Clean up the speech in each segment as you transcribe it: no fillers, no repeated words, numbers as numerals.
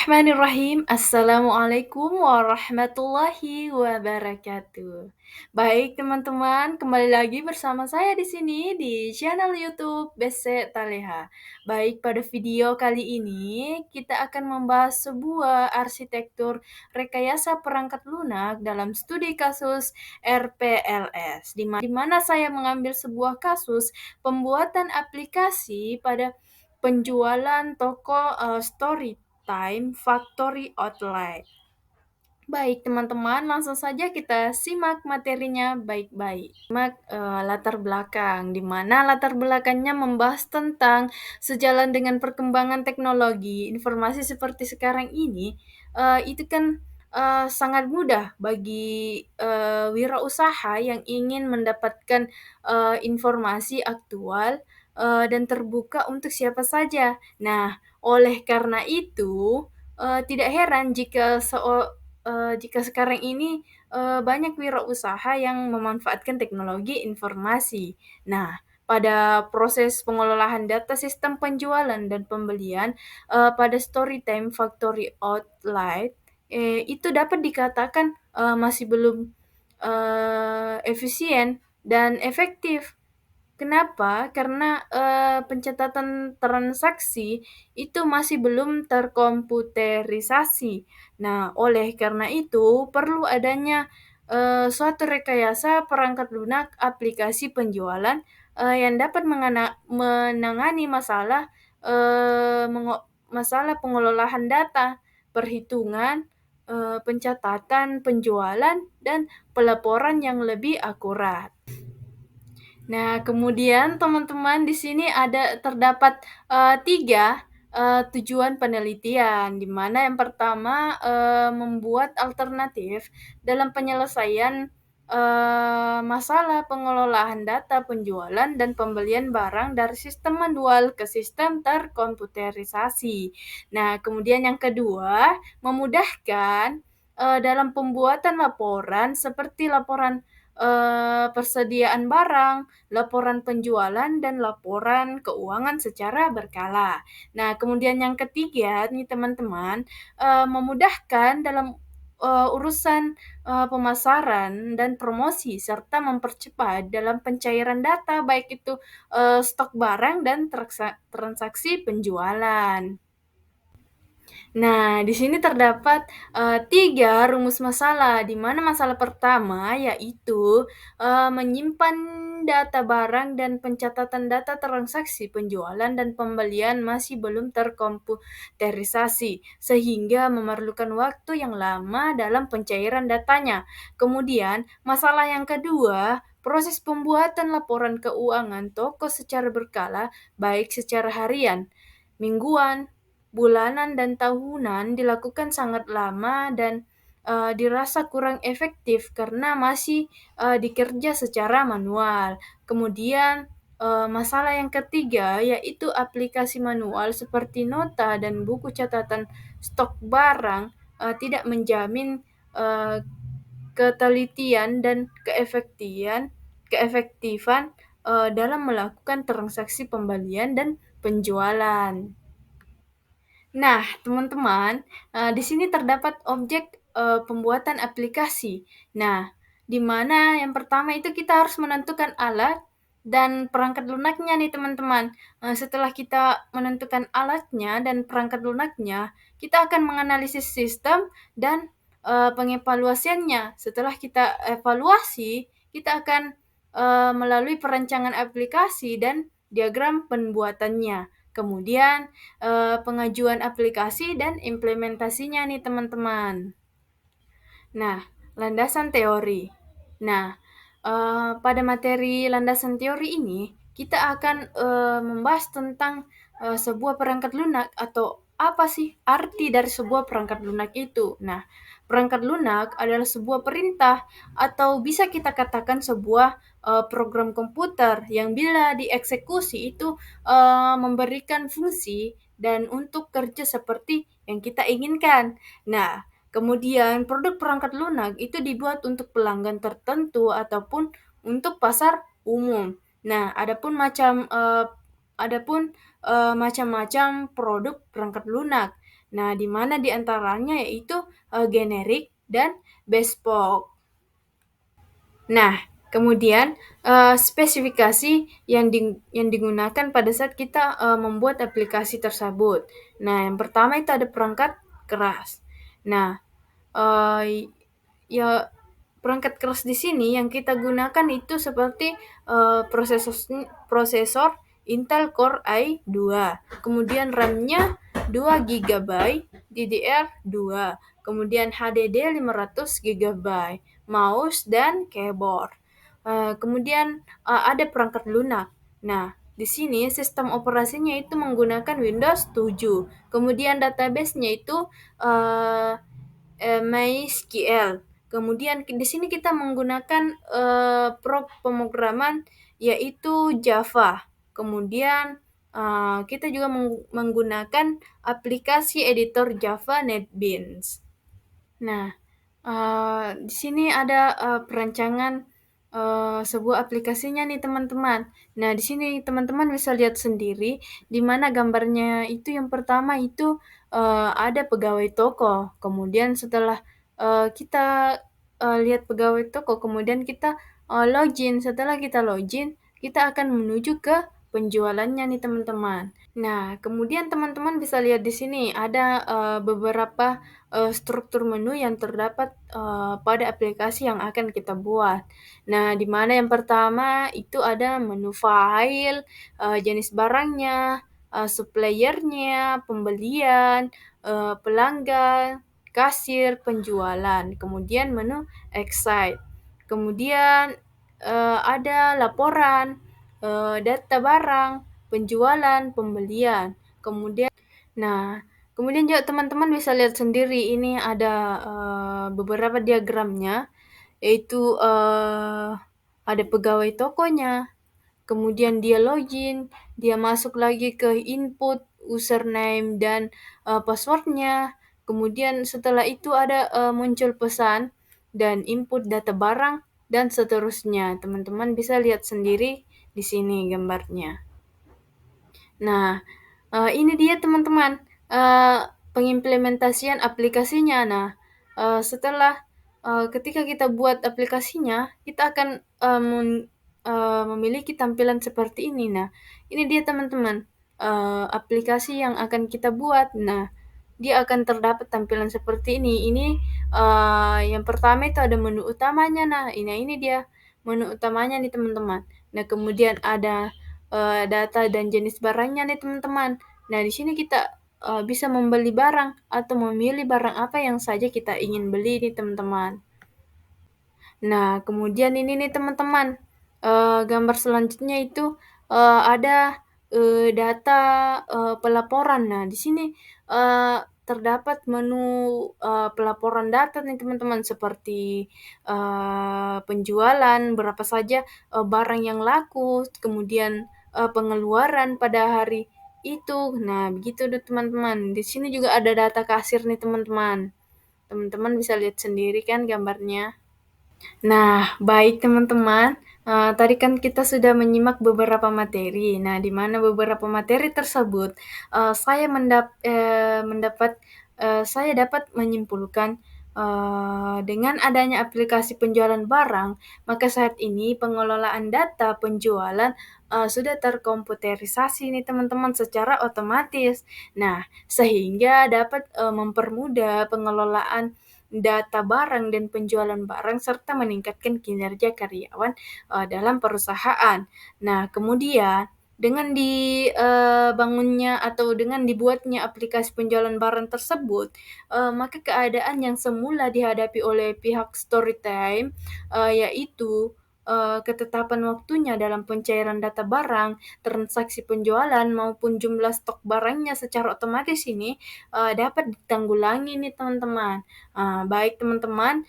Bismillahirrahmanirrahim. Assalamualaikum warahmatullahi wabarakatuh. Baik teman-teman, kembali lagi bersama saya di sini di channel YouTube BC Taleha. Baik, pada video kali ini kita akan membahas sebuah arsitektur rekayasa perangkat lunak dalam studi kasus RPLS, di mana saya mengambil sebuah kasus pembuatan aplikasi pada penjualan toko story Time Factory Outlet. Baik teman-teman, langsung saja kita simak materinya baik-baik. Simak latar belakang, di mana latar belakangnya membahas tentang sejalan dengan perkembangan teknologi informasi seperti sekarang ini, itu kan sangat mudah bagi wirausaha yang ingin mendapatkan informasi aktual dan terbuka untuk siapa saja. Nah, oleh karena itu, tidak heran jika sekarang ini banyak wirausaha yang memanfaatkan teknologi informasi. Nah, pada proses pengelolaan data sistem penjualan dan pembelian pada Storytime Factory Outlet, itu dapat dikatakan masih belum efisien dan efektif. Kenapa? Karena pencatatan transaksi itu masih belum terkomputerisasi. Nah, oleh karena itu perlu adanya suatu rekayasa perangkat lunak aplikasi penjualan yang dapat menangani masalah pengelolaan data, perhitungan, pencatatan penjualan, dan pelaporan yang lebih akurat. Nah, kemudian teman-teman di sini terdapat 3 tujuan penelitian, di mana yang pertama membuat alternatif dalam penyelesaian masalah pengelolaan data penjualan dan pembelian barang dari sistem manual ke sistem terkomputerisasi. Nah, kemudian yang kedua memudahkan dalam pembuatan laporan seperti laporan persediaan barang, laporan penjualan, dan laporan keuangan secara berkala. Nah, kemudian yang ketiga nih teman-teman, memudahkan dalam urusan pemasaran dan promosi serta mempercepat dalam pencairan data baik itu stok barang dan transaksi penjualan. Nah, di sini terdapat 3 rumus masalah, di mana masalah pertama yaitu menyimpan data barang dan pencatatan data transaksi penjualan dan pembelian masih belum terkomputerisasi, sehingga memerlukan waktu yang lama dalam pencairan datanya. Kemudian, masalah yang kedua, proses pembuatan laporan keuangan toko secara berkala, baik secara harian, mingguan, bulanan, dan tahunan dilakukan sangat lama dan dirasa kurang efektif karena masih dikerja secara manual. Kemudian masalah yang ketiga yaitu aplikasi manual seperti nota dan buku catatan stok barang tidak menjamin ketelitian dan keefektifan dalam melakukan transaksi pembelian dan penjualan. Nah, teman-teman, di sini terdapat objek pembuatan aplikasi. Nah, di mana yang pertama itu kita harus menentukan alat dan perangkat lunaknya nih teman-teman. Setelah kita menentukan alatnya dan perangkat lunaknya, kita akan menganalisis sistem dan pengevaluasiannya. Setelah kita evaluasi, kita akan melalui perancangan aplikasi dan diagram pembuatannya. Kemudian pengajuan aplikasi dan implementasinya nih teman-teman. Nah, landasan teori. Nah, pada materi landasan teori ini kita akan membahas tentang sebuah perangkat lunak atau apa sih arti dari sebuah perangkat lunak itu. Nah, perangkat lunak adalah sebuah perintah atau bisa kita katakan sebuah program komputer yang bila dieksekusi itu memberikan fungsi dan untuk kerja seperti yang kita inginkan. Nah, kemudian produk perangkat lunak itu dibuat untuk pelanggan tertentu ataupun untuk pasar umum. Nah, adapun macam-macam produk perangkat lunak. Nah, di mana di antaranya yaitu generik dan bespoke. Nah, kemudian spesifikasi yang digunakan pada saat kita membuat aplikasi tersebut. Nah, yang pertama itu ada perangkat keras. Nah, eee, ya perangkat keras di sini yang kita gunakan itu seperti prosesor Intel Core i2, kemudian RAM-nya 2 GB, DDR2, kemudian HDD 500 GB, mouse dan keyboard. Kemudian ada perangkat lunak. Nah, di sini sistem operasinya itu menggunakan Windows 7. Kemudian database-nya itu uh, MySQL. Kemudian di sini kita menggunakan pemrograman yaitu Java. Kemudian kita juga menggunakan aplikasi editor Java NetBeans. Nah, di sini ada perancangan sebuah aplikasinya nih teman-teman. Nah, di sini teman-teman bisa lihat sendiri di mana gambarnya itu yang pertama itu ada pegawai toko. Kemudian setelah kita lihat pegawai toko, kemudian kita login. Setelah kita login, kita akan menuju ke penjualannya nih teman-teman. Nah, kemudian teman-teman bisa lihat di sini ada beberapa struktur menu yang terdapat pada aplikasi yang akan kita buat. Nah, di mana yang pertama itu ada menu file, jenis barangnya, suppliernya, pembelian, pelanggan, kasir, penjualan, kemudian menu excite. Kemudian ada laporan, data barang, penjualan, pembelian. Kemudian juga teman-teman bisa lihat sendiri ini ada beberapa diagramnya, yaitu ada pegawai tokonya, kemudian dia login, dia masuk lagi ke input username dan passwordnya. Kemudian setelah itu ada muncul pesan dan input data barang dan seterusnya. Teman-teman bisa lihat sendiri di sini gambarnya. Nah, ini dia teman-teman, pengimplementasian aplikasinya. Nah, setelah ketika kita buat aplikasinya, kita akan memiliki tampilan seperti ini. Nah, ini dia teman-teman, aplikasi yang akan kita buat. Nah, dia akan terdapat tampilan seperti ini. Ini yang pertama itu ada menu utamanya. Nah, ini dia menu utamanya nih teman-teman. Nah, kemudian ada data dan jenis barangnya nih teman-teman. Nah, di sini kita bisa membeli barang atau memilih barang apa yang saja kita ingin beli nih teman-teman. Nah, kemudian ini nih teman-teman, gambar selanjutnya itu ada data pelaporan. Nah, di sini terdapat menu pelaporan data nih teman-teman, seperti penjualan, berapa saja barang yang laku, kemudian pengeluaran pada hari itu. Nah, begitu deh teman-teman. Di sini juga ada data kasir nih teman-teman. Teman-teman bisa lihat sendiri kan gambarnya. Nah, baik teman-teman, tadi kan kita sudah menyimak beberapa materi. Nah, di mana beberapa materi tersebut, saya dapat menyimpulkan, dengan adanya aplikasi penjualan barang, maka saat ini pengelolaan data penjualan, sudah terkomputerisasi nih teman-teman secara otomatis. Nah, sehingga dapat mempermudah pengelolaan data barang dan penjualan barang serta meningkatkan kinerja karyawan dalam perusahaan. Nah, kemudian dengan dibangunnya atau dengan dibuatnya aplikasi penjualan barang tersebut, maka keadaan yang semula dihadapi oleh pihak Storytime, yaitu ketetapan waktunya dalam pencairan data barang, transaksi penjualan maupun jumlah stok barangnya secara otomatis ini dapat ditanggulangi nih teman-teman. Baik teman-teman,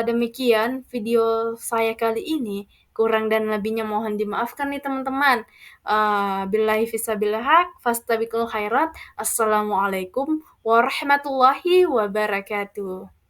demikian video saya kali ini. Kurang dan lebihnya mohon dimaafkan nih teman-teman. Billahi fisabilillah haq, fastabiqul khairat. Assalamualaikum warahmatullahi wabarakatuh.